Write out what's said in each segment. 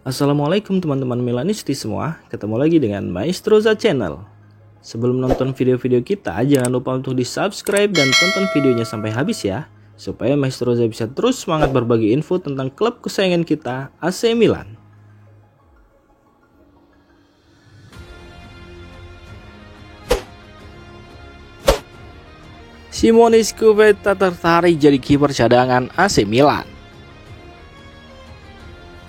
Assalamualaikum teman-teman Milanisti semua, ketemu lagi dengan Maestroza Channel. Sebelum nonton video-video kita, jangan lupa untuk di subscribe dan tonton videonya sampai habis ya, supaya Maestroza bisa terus semangat berbagi info tentang klub kesayangan kita, AC Milan. Simone Scuvet tak tertarik jadi kiper cadangan AC Milan.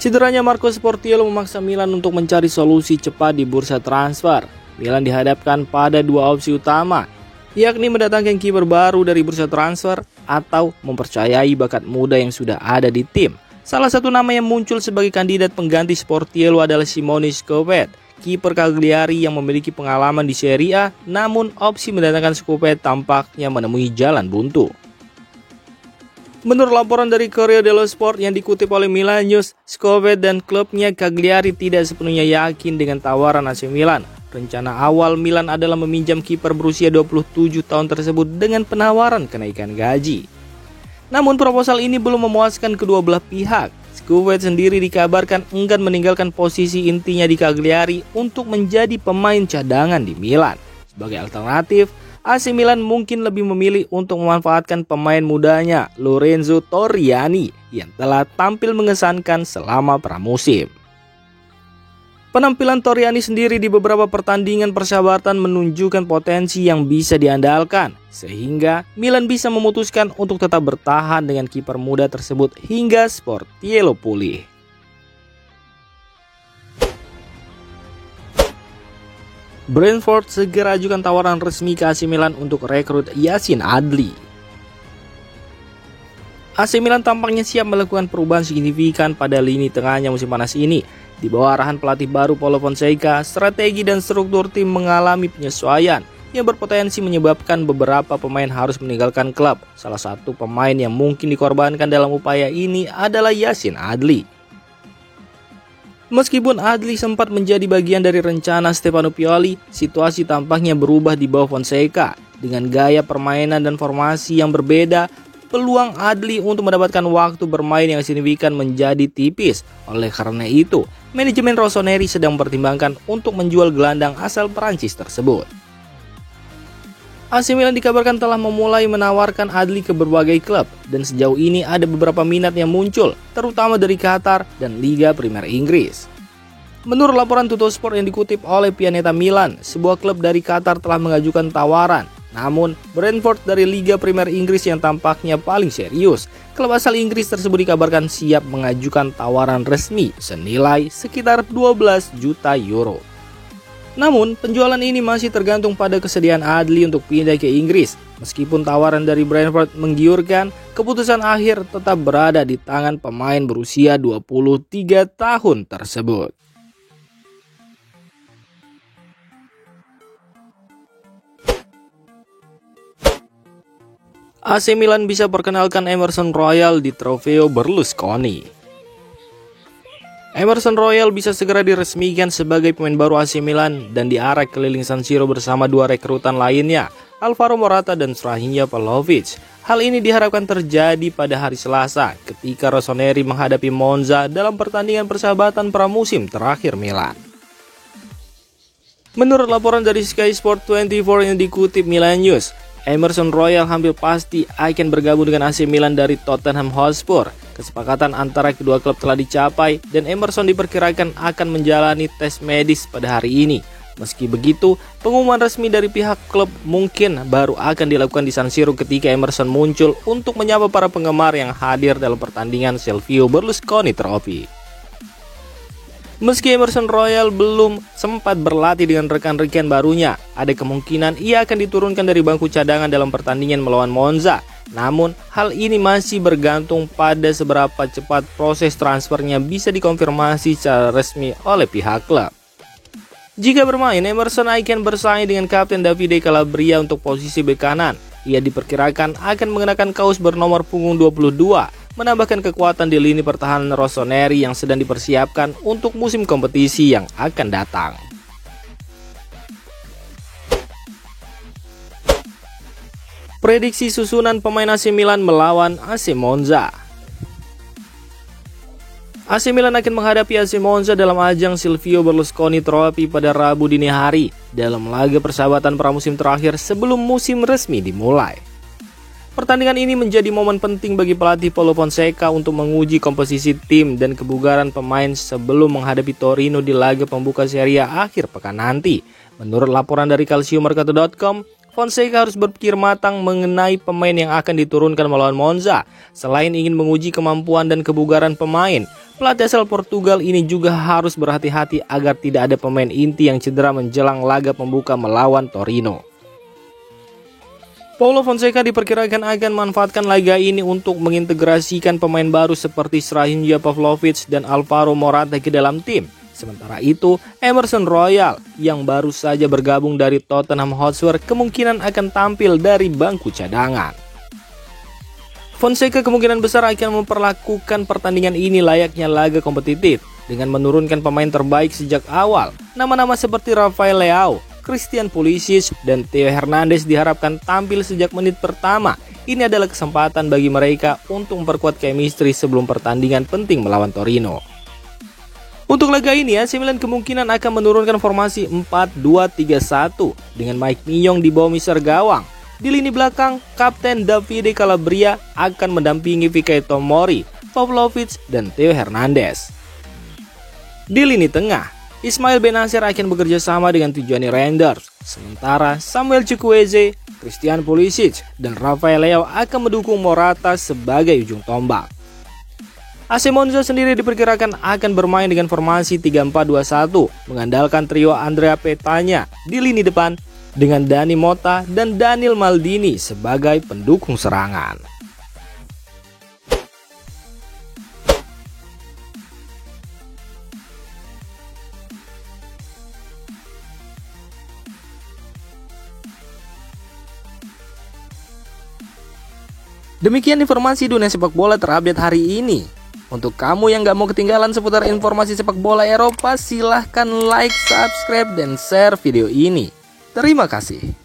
Cederanya Marco Sportiello memaksa Milan untuk mencari solusi cepat di bursa transfer. Milan dihadapkan pada dua opsi utama, yakni mendatangkan kiper baru dari bursa transfer atau mempercayai bakat muda yang sudah ada di tim. Salah satu nama yang muncul sebagai kandidat pengganti Sportiello adalah Simone Scuvet, kiper Cagliari yang memiliki pengalaman di Serie A, namun opsi mendatangkan Scuvet tampaknya menemui jalan buntu. Menurut laporan dari Corriere dello Sport yang dikutip oleh Milan News, Scuvet dan klubnya Cagliari tidak sepenuhnya yakin dengan tawaran AC Milan. Rencana awal Milan adalah meminjam kiper berusia 27 tahun tersebut dengan penawaran kenaikan gaji. Namun proposal ini belum memuaskan kedua belah pihak. Scuvet sendiri dikabarkan enggan meninggalkan posisi intinya di Cagliari untuk menjadi pemain cadangan di Milan. Sebagai alternatif, AC Milan mungkin lebih memilih untuk memanfaatkan pemain mudanya Lorenzo Torriani yang telah tampil mengesankan selama pramusim. Penampilan Torriani sendiri di beberapa pertandingan persahabatan menunjukkan potensi yang bisa diandalkan, sehingga Milan bisa memutuskan untuk tetap bertahan dengan kiper muda tersebut hingga Sportiello pulih. Brentford segera ajukan tawaran resmi ke AC Milan untuk rekrut Yacine Adli. AC Milan tampaknya siap melakukan perubahan signifikan pada lini tengahnya musim panas ini. Di bawah arahan pelatih baru Paulo Fonseca, strategi dan struktur tim mengalami penyesuaian yang berpotensi menyebabkan beberapa pemain harus meninggalkan klub. Salah satu pemain yang mungkin dikorbankan dalam upaya ini adalah Yacine Adli. Meskipun Adli sempat menjadi bagian dari rencana Stefano Pioli, situasi tampaknya berubah di bawah Fonseca. Dengan gaya permainan dan formasi yang berbeda, peluang Adli untuk mendapatkan waktu bermain yang signifikan menjadi tipis. Oleh karena itu, manajemen Rossoneri sedang mempertimbangkan untuk menjual gelandang asal Prancis tersebut. AC Milan dikabarkan telah memulai menawarkan Adli ke berbagai klub, dan sejauh ini ada beberapa minat yang muncul, terutama dari Qatar dan Liga Primer Inggris. Menurut laporan Tuttosport yang dikutip oleh Pianeta Milan, sebuah klub dari Qatar telah mengajukan tawaran. Namun, Brentford dari Liga Primer Inggris yang tampaknya paling serius. Klub asal Inggris tersebut dikabarkan siap mengajukan tawaran resmi senilai sekitar 12 juta euro. Namun, penjualan ini masih tergantung pada kesediaan Adli untuk pindah ke Inggris. Meskipun tawaran dari Brentford menggiurkan, keputusan akhir tetap berada di tangan pemain berusia 23 tahun tersebut. AC Milan bisa perkenalkan Emerson Royal di Trofeo Berlusconi. Emerson Royal bisa segera diresmikan sebagai pemain baru AC Milan dan diarak keliling San Siro bersama dua rekrutan lainnya, Alvaro Morata dan Strahinja Pavlovic. Hal ini diharapkan terjadi pada hari Selasa ketika Rossoneri menghadapi Monza dalam pertandingan persahabatan pramusim terakhir Milan. Menurut laporan dari Sky Sport 24 yang dikutip Milan News, Emerson Royal hampir pasti akan bergabung dengan AC Milan dari Tottenham Hotspur. Kesepakatan antara kedua klub telah dicapai dan Emerson diperkirakan akan menjalani tes medis pada hari ini. Meski begitu, pengumuman resmi dari pihak klub mungkin baru akan dilakukan di San Siro ketika Emerson muncul untuk menyapa para penggemar yang hadir dalam pertandingan Silvio Berlusconi Trophy. Meski Emerson Royal belum sempat berlatih dengan rekan-rekan barunya, ada kemungkinan ia akan diturunkan dari bangku cadangan dalam pertandingan melawan Monza. Namun, hal ini masih bergantung pada seberapa cepat proses transfernya bisa dikonfirmasi secara resmi oleh pihak klub. Jika bermain, Emerson akan bersaing dengan Kapten Davide Calabria untuk posisi bek kanan. Ia diperkirakan akan mengenakan kaos bernomor punggung 22, menambahkan kekuatan di lini pertahanan Rossoneri yang sedang dipersiapkan untuk musim kompetisi yang akan datang. Prediksi susunan pemain AC Milan melawan AC Monza. AC Milan akan menghadapi AC Monza dalam ajang Silvio Berlusconi Trophy pada Rabu dini hari dalam laga persahabatan pramusim terakhir sebelum musim resmi dimulai. Pertandingan ini menjadi momen penting bagi pelatih Paulo Fonseca untuk menguji komposisi tim dan kebugaran pemain sebelum menghadapi Torino di laga pembuka Serie A akhir pekan nanti. Menurut laporan dari calciomercato.com, Fonseca harus berpikir matang mengenai pemain yang akan diturunkan melawan Monza. Selain ingin menguji kemampuan dan kebugaran pemain, pelatih asal Portugal ini juga harus berhati-hati agar tidak ada pemain inti yang cedera menjelang laga pembuka melawan Torino. Paulo Fonseca diperkirakan akan memanfaatkan laga ini untuk mengintegrasikan pemain baru seperti Strahinja Pavlovic dan Alvaro Morata ke dalam tim. Sementara itu, Emerson Royal yang baru saja bergabung dari Tottenham Hotspur kemungkinan akan tampil dari bangku cadangan. Fonseca kemungkinan besar akan memperlakukan pertandingan ini layaknya laga kompetitif dengan menurunkan pemain terbaik sejak awal. Nama-nama seperti Rafael Leao, Christian Pulisic, dan Theo Hernandez diharapkan tampil sejak menit pertama. Ini adalah kesempatan bagi mereka untuk memperkuat chemistry sebelum pertandingan penting melawan Torino. Untuk laga ini, AC Milan kemungkinan akan menurunkan formasi 4-2-3-1 dengan Mike Maignan di bawah mister gawang. Di lini belakang, Kapten Davide Calabria akan mendampingi Fikayo Tomori, Pavlovic, dan Theo Hernandez. Di lini tengah, Ismail Bennacer akan bekerja sama dengan Tijani Reinders, sementara Samuel Chukwueze, Christian Pulisic, dan Rafael Leao akan mendukung Morata sebagai ujung tombak. AC Monza sendiri diperkirakan akan bermain dengan formasi 3-4-2-1, mengandalkan trio Andrea Petagna di lini depan dengan Dani Mota dan Daniel Maldini sebagai pendukung serangan. Demikian informasi dunia sepak bola terupdate hari ini. Untuk kamu yang gak mau ketinggalan seputar informasi sepak bola Eropa, silahkan like, subscribe, dan share video ini. Terima kasih.